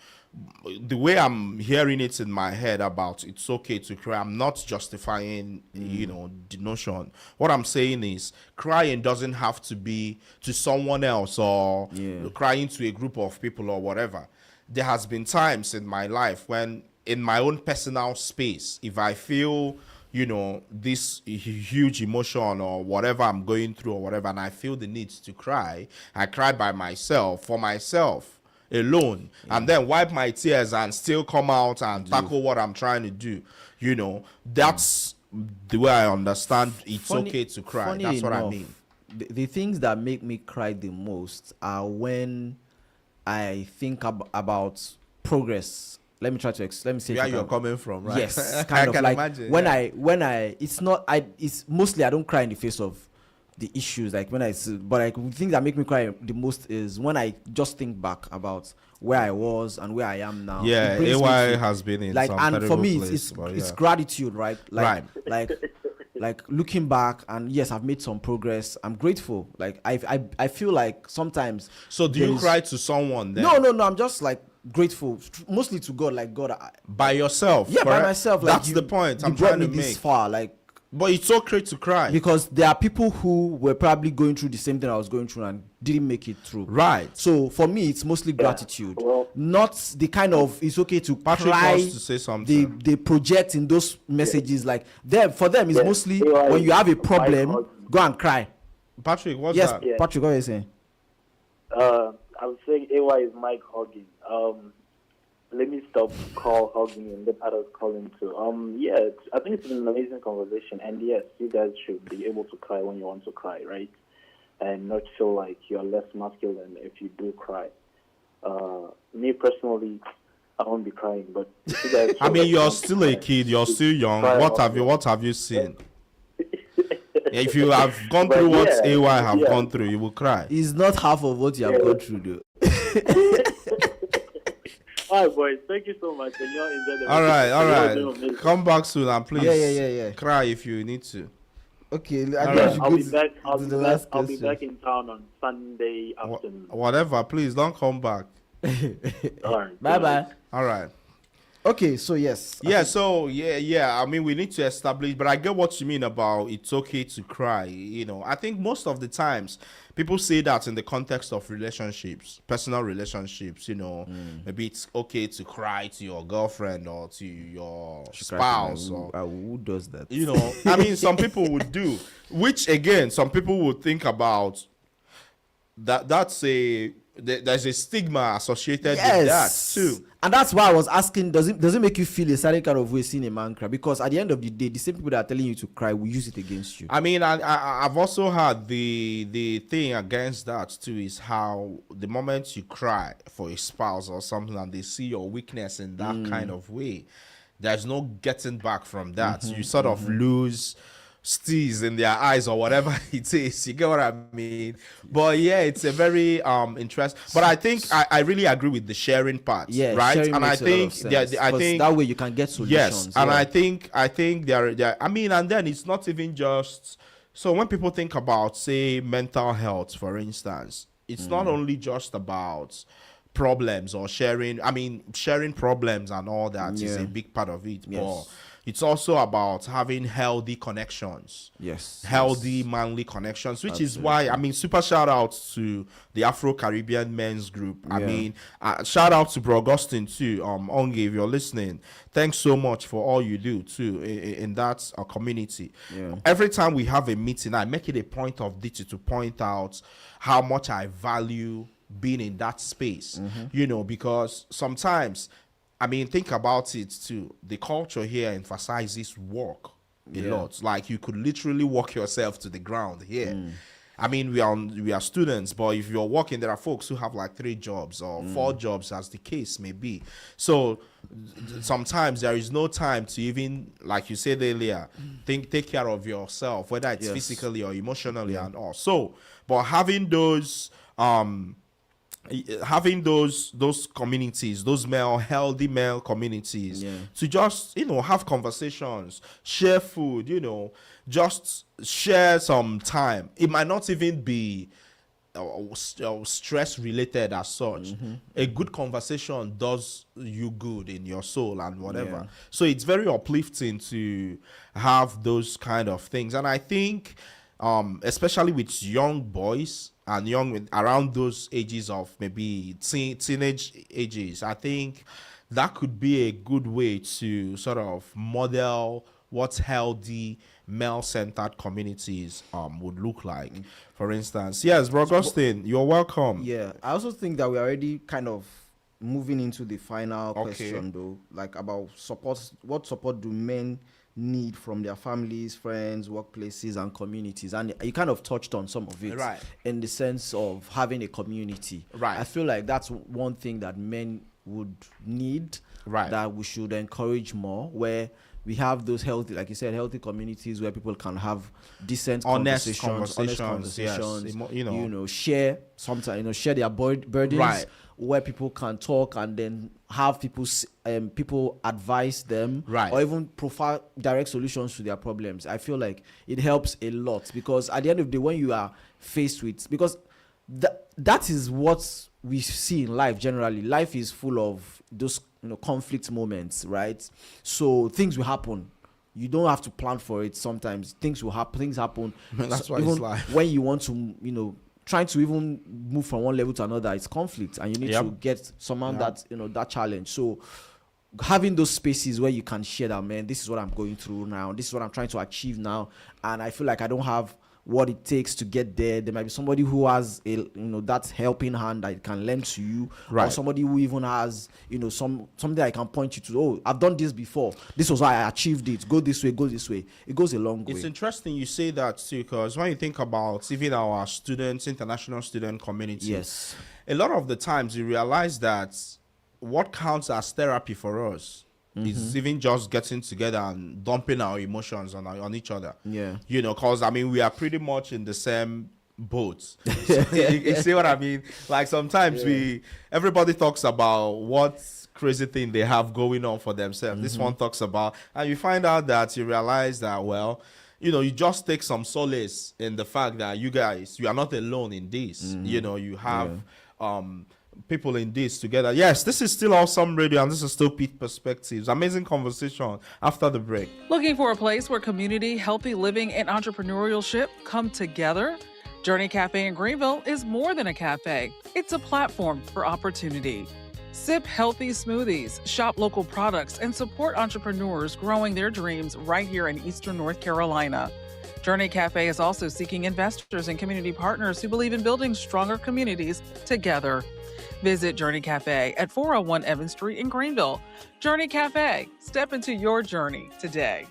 The way I'm hearing it in my head about it's okay to cry, I'm not justifying, the notion. What I'm saying is, crying doesn't have to be to someone else or crying to a group of people or whatever. There has been times in my life when, in my own personal space, if I feel, this huge emotion or whatever I'm going through or whatever, and I feel the need to cry, I cry by myself, for myself, alone, and then wipe my tears and still come out and tackle what I'm trying to do. That's the way I understand it's okay to cry. Funny That's what I enough, mean. The things that make me cry the most are when I think about progress. Let me try to let me say Where if I you're can- coming from, right? Yes, I kind of can like imagine, when yeah. it's mostly I don't cry in the face of the issues, like when but like the thing that make me cry the most is when I just think back about where I was and where I am now. Yeah, It brings me AY to- has been in like, some and for terrible me place, it's but it's yeah. gratitude, right? Right. Like looking back, and yes, I've made some progress. I'm grateful. Like I feel like sometimes. So do you there's- cry to someone then? No. I'm just like grateful, mostly to God. Like God, By yourself? yeah, by correct? myself. Like That's the point you I'm brought trying me to this make. far, like. But it's okay to cry. Because there are people who were probably going through the same thing I was going through and didn't make it through. Right. So for me, it's mostly gratitude, Well- not the kind of it's okay to Patrick cry. wants to say something. They project in those messages like them. For them, it's Yeah. mostly AY when you have a is problem, Mike go and cry. Patrick, what's Yes, that? Yeah. Patrick, what are you saying? I was saying AY is Mike Hogging. let me stop hugging and let others call in too. Yeah, I think it's been an amazing conversation, and yes, you guys should be able to cry when you want to cry, right? And not feel like you're less masculine if you do cry. Me personally, I won't be crying, but if you guys I feel mean, like you you're want to still a cry, kid. You're still young. cry What also. have you seen? If you have gone But through what yeah, AY have yeah. gone through, you will cry. It's not half of what you have Yeah. gone through, though. All right, boys. Thank you so much. And y'all enjoy the All right, all Y'all doing right. amazing. Come back soon and please Yeah. cry if you need to. Okay, I All guess right. you I'll go be back. I'll to be the back. last I'll be question. back in town on Sunday afternoon. Whatever, please don't come back. All right. Bye bye. All right. Okay, so yes. Yeah, so yeah. I mean, we need to establish, but I get what you mean about it's okay to cry. You know, I think most of the times people say that in the context of relationships, personal relationships. You know, maybe it's okay to cry to your girlfriend or to your spouse, or Who does that? you know. I mean, some people would do, which again, some people would think about that. There's a stigma associated with that too. And that's why I was asking, does it make you feel a certain kind of way seeing a man cry? Because at the end of the day, the same people that are telling you to cry will use it against you. I mean, I've also had the thing against that too is how the moment you cry for a spouse or something and they see your weakness in that kind of way, there's no getting back from that. You sort of lose steez in their eyes or whatever it is. You get what I mean? But yeah, it's a very interesting. But I think I really agree with the sharing part. Yeah, right. sharing And I makes a lot think of sense, I 'cause think that way you can get solutions. yes, and yeah. I think there. I mean, and then it's not even just. So when people think about, say, mental health, for instance, it's not only just about problems or sharing. I mean, sharing problems and all that is Yeah. a big part of it. Yes. But it's also about having healthy connections. Yes. Healthy manly connections, which is why I mean, super shout out to the Afro-Caribbean men's group. I Yeah. mean, shout out to Bro Augustine too. Onge, if you're listening, thanks so much for all you do too in that community. Yeah. Every time we have a meeting, I make it a point of duty to point out how much I value being in that space. You know, because sometimes, I mean, think about it too. The culture here emphasizes work a lot. Like you could literally walk yourself to the ground here. I mean, we are students, but if you're working, there are folks who have like 3 jobs or 4 jobs, as the case may be. So sometimes there is no time to even, like you said earlier, take care of yourself, whether it's Yes. physically or emotionally and all. So, but having those communities, those healthy male communities, to just, you know, have conversations, share food, you know, just share some time. It might not even be stress related as such. A good conversation does you good in your soul and whatever. So it's very uplifting to have those kind of things. And I think especially with young boys and around those ages of maybe teenage ages, I think that could be a good way to sort of model what healthy male-centered communities would look like. For instance, yes, Bro Augustine, you're welcome. Yeah, I also think that we're already kind of moving into the final question, though, like about support. What support do men need from their families, friends, workplaces, and communities? And you kind of touched on some of it, Right. in the sense of having a community. Right. I feel like that's one thing that men would need, Right. that we should encourage more, where we have those healthy, like you said, healthy communities where people can have decent Honest conversations, yes. You know. share sometimes, share their burdens, Right. where people can talk and then have people advise them, Right. or even provide direct solutions to their problems. I feel like it helps a lot, because at the end of the day, when you are faced with, because that is what we see in life generally. Life is full of those conflict moments, right? So things will happen. You don't have to plan for it. Sometimes things will happen. Things happen. That's why even it's life. when you want to, trying to even move from one level to another, it's conflict, and you need Yep. to get someone that challenge. So having those spaces where you can share that, man, this is what I'm going through now. This is what I'm trying to achieve now, and I feel like I don't have what it takes to get there. There might be somebody who has that helping hand that can lend to you, or Right. somebody who even has something I can point you to. Oh, I've done this before. This was how I achieved it. Go this way. Go this way. It goes a long way. It's interesting you say that too, because when you think about even our students, international student community, Yes. a lot of the times you realize that what counts as therapy for us is even just getting together and dumping our emotions on each other. Yeah. Because I mean we are pretty much in the same boat. So, you see what I mean? Like sometimes everybody talks about what crazy thing they have going on for themselves. This one talks about, and you find out that you realize that you just take some solace in the fact that you are not alone in this. You have people in this together. Yes, this is still Awesome Radio, and this is still Pitt Perspectives. Amazing conversation after the break. Looking for a place where community, healthy living, and entrepreneurship come together? Journey Cafe in Greenville is more than a cafe. It's a platform for opportunity. Sip healthy smoothies, shop local products, and support entrepreneurs growing their dreams right here in Eastern North Carolina. Journey Cafe is also seeking investors and community partners who believe in building stronger communities together. Visit Journey Cafe at 401 Evans Street in Greenville. Journey Cafe. Step into your journey today.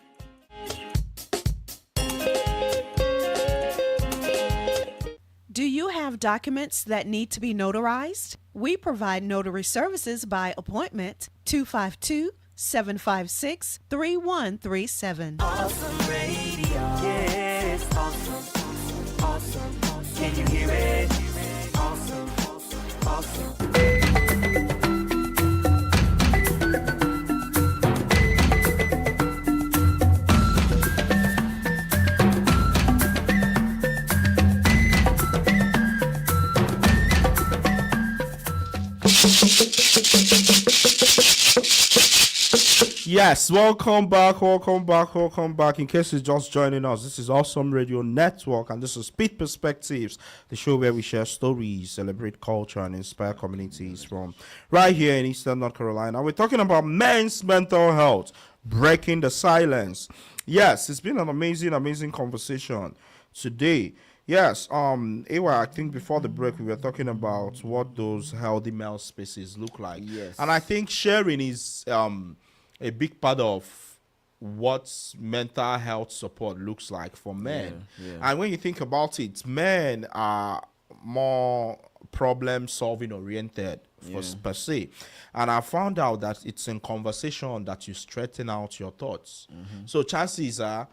Do you have documents that need to be notarized? We provide notary services by appointment. 252-756-3137. Awesome radio. Yeah, it's awesome. Awesome. Can you hear it? Awesome. Awesome. Yes, welcome back. In case you're just joining us, this is Awesome Radio Network, and this is Pitt Perspectives, the show where we share stories, celebrate culture, and inspire communities from right here in Eastern North Carolina. We're talking about men's mental health, breaking the silence. Yes, it's been an amazing conversation today. Yes, Ewa, I think before the break we were talking about what those healthy male spaces look like. Yes. And I think sharing is a big part of what mental health support looks like for men. And when you think about it, men are more problem solving oriented per se. And I found out that it's in conversation that you straighten out your thoughts. So chances are,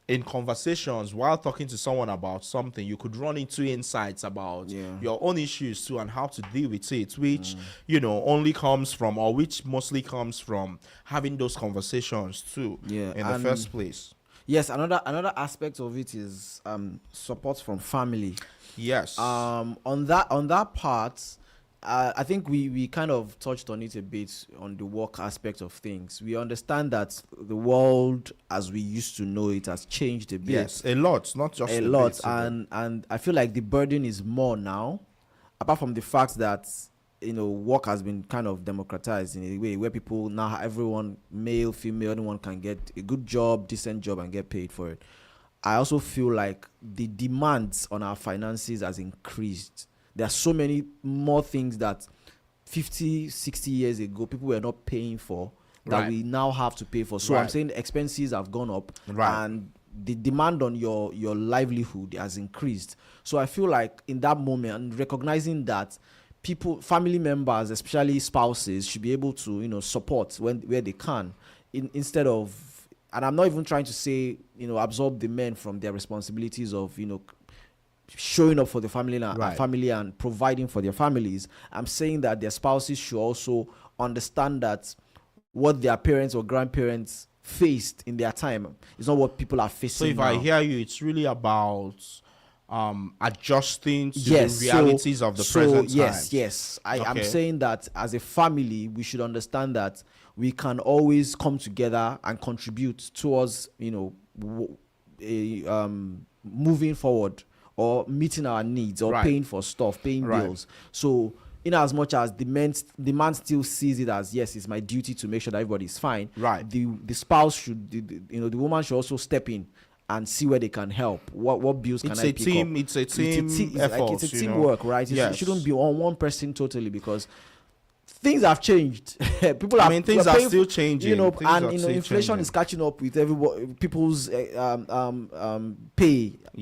in conversations while talking to someone about something, you could run into insights about your own issues too and how to deal with it, which only comes from, or which mostly comes from having those conversations too in the first place. Yes, another aspect of it is support from family. Yes. On that part, I think we kind of touched on it a bit on the work aspect of things. We understand that the world as we used to know it has changed a bit. Yes, a lot, not just a lot, and I feel like the burden is more now, apart from the fact that work has been kind of democratized in a way where people now, everyone, male, female, anyone can get a good job, decent job, and get paid for it. I also feel like the demands on our finances has increased. There are so many more things that 50, 60 years ago people were not paying for that we now have to pay for. So I'm saying expenses have gone up and the demand on your livelihood has increased. So I feel like in that moment, recognizing that people, family members, especially spouses, should be able to support where they can, instead of, and I'm not even trying to say absorb the men from their responsibilities of showing up for the family and providing for their families. I'm saying that their spouses should also understand that what their parents or grandparents faced in their time is not what people are facing. So if now. I hear you, it's really about adjusting to the realities of the present time. Yes. I'm saying that as a family, we should understand that we can always come together and contribute towards moving forward, or meeting our needs, or paying for stuff, paying bills. So in as much as the man still sees it as, yes, it's my duty to make sure that everybody is fine. The spouse should, the woman should also step in and see where they can help. What bills can I pick up? It's a team effort. It's a teamwork, right? It shouldn't be on one person totally, because things have changed. Things are still changing. Inflation is catching up with everybody. People's pay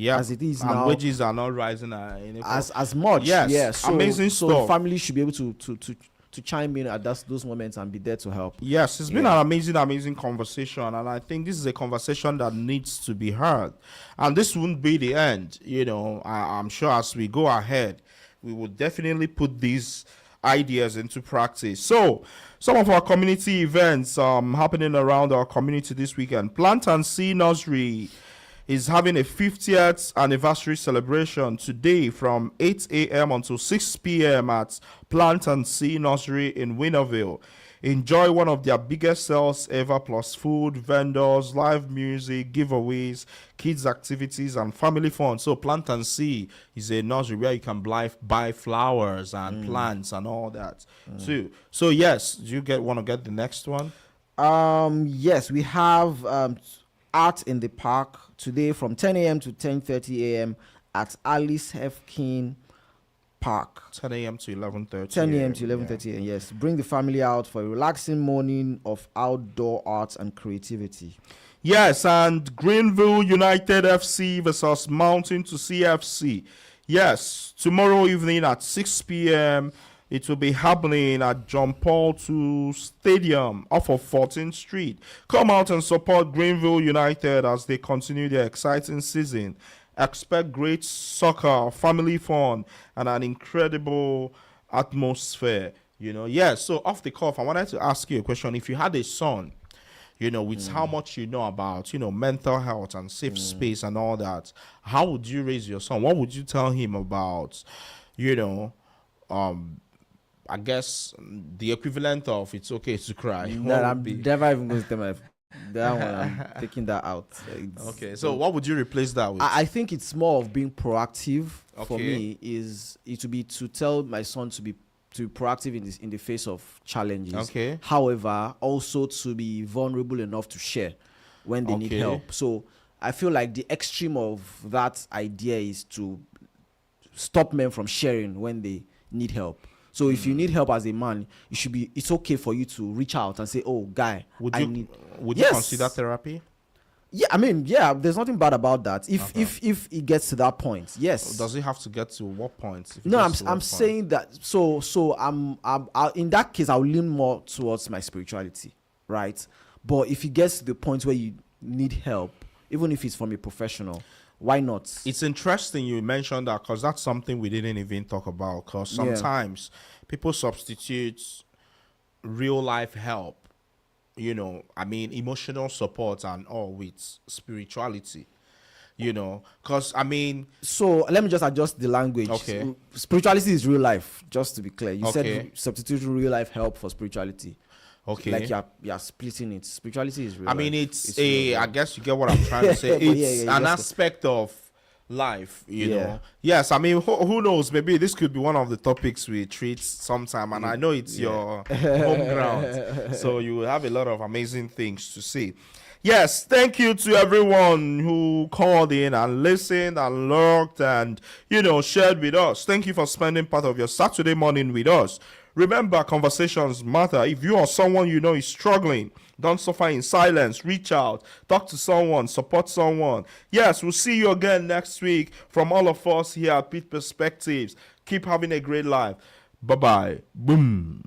as it is and now. Wages are not rising as much. Yes, yeah. So, amazing stuff. Families should be able to chime in at those moments and be there to help. Yes, it's been an amazing conversation, and I think this is a conversation that needs to be heard. And this won't be the end. I'm sure as we go ahead, we will definitely put these ideas into practice. So, some of our community events happening around our community this weekend. Plant and See Nursery is having a 50th anniversary celebration today from 8 a.m. until 6 p.m. at Plant and See Nursery in Winnerville. Enjoy one of their biggest sales ever, plus food, vendors, live music, giveaways, kids activities, and family fun. So Plant and See is a nursery where you can buy flowers and plants and all that too. So yes, do you want to get the next one? Yes, we have art in the park today from 10 a.m. to 10:30 a.m. at Alice Hefkin Park. 10 a.m. to 11:30. 10 a.m. to 11:30 a.m. Yes, bring the family out for a relaxing morning of outdoor arts and creativity. Yes, and Greenville United FC versus Mountain to CFC. Yes, tomorrow evening at 6 p.m. It will be happening at John Paul II Stadium off of 14th Street. Come out and support Greenville United as they continue their exciting season. Expect great soccer, family fun, and an incredible atmosphere. Yes. So off the cuff, I wanted to ask you a question. If you had a son, with how much you know about, mental health and safe space and all that, how would you raise your son? What would you tell him about, I guess the equivalent of it's okay to cry? I'm never even going to tell my that one. I'm taking that out. Okay, so what would you replace that with? I think it's more of being proactive. For me, to tell my son to be proactive in the face of challenges. Okay. However, also to be vulnerable enough to share when they need help. So I feel like the extreme of that idea is to stop men from sharing when they need help. So if you need help as a man, it's okay for you to reach out and say, "Oh, guy, would you consider therapy?" Yeah, there's nothing bad about that. If it gets to that point, yes. Does it have to get to what point? No, I'm saying that. So I'm in that case, I'll lean more towards my spirituality, right? But if it gets to the point where you need help, even if it's from a professional, why not? It's interesting you mentioned that, because that's something we didn't even talk about. Because sometimes people substitute real life help, emotional support and all with spirituality. Because so let me just adjust the language. Okay. Spirituality is real life, just to be clear. You said substituting real life help for spirituality. Okay. Like you're splitting it. Spirituality is real life. It's I guess you get what I'm trying to say. It's an aspect of life, you know. Yes, who knows? Maybe this could be one of the topics we treat sometime, and I know it's your home ground, so you will have a lot of amazing things to see. Yes, thank you to everyone who called in and listened and lurked and, shared with us. Thank you for spending part of your Saturday morning with us. Remember, conversations matter. If you or someone you know is struggling, don't suffer in silence. Reach out, talk to someone, support someone. Yes, we'll see you again next week. From all of us here at Pitt Perspectives, keep having a great life. Bye-bye. Boom.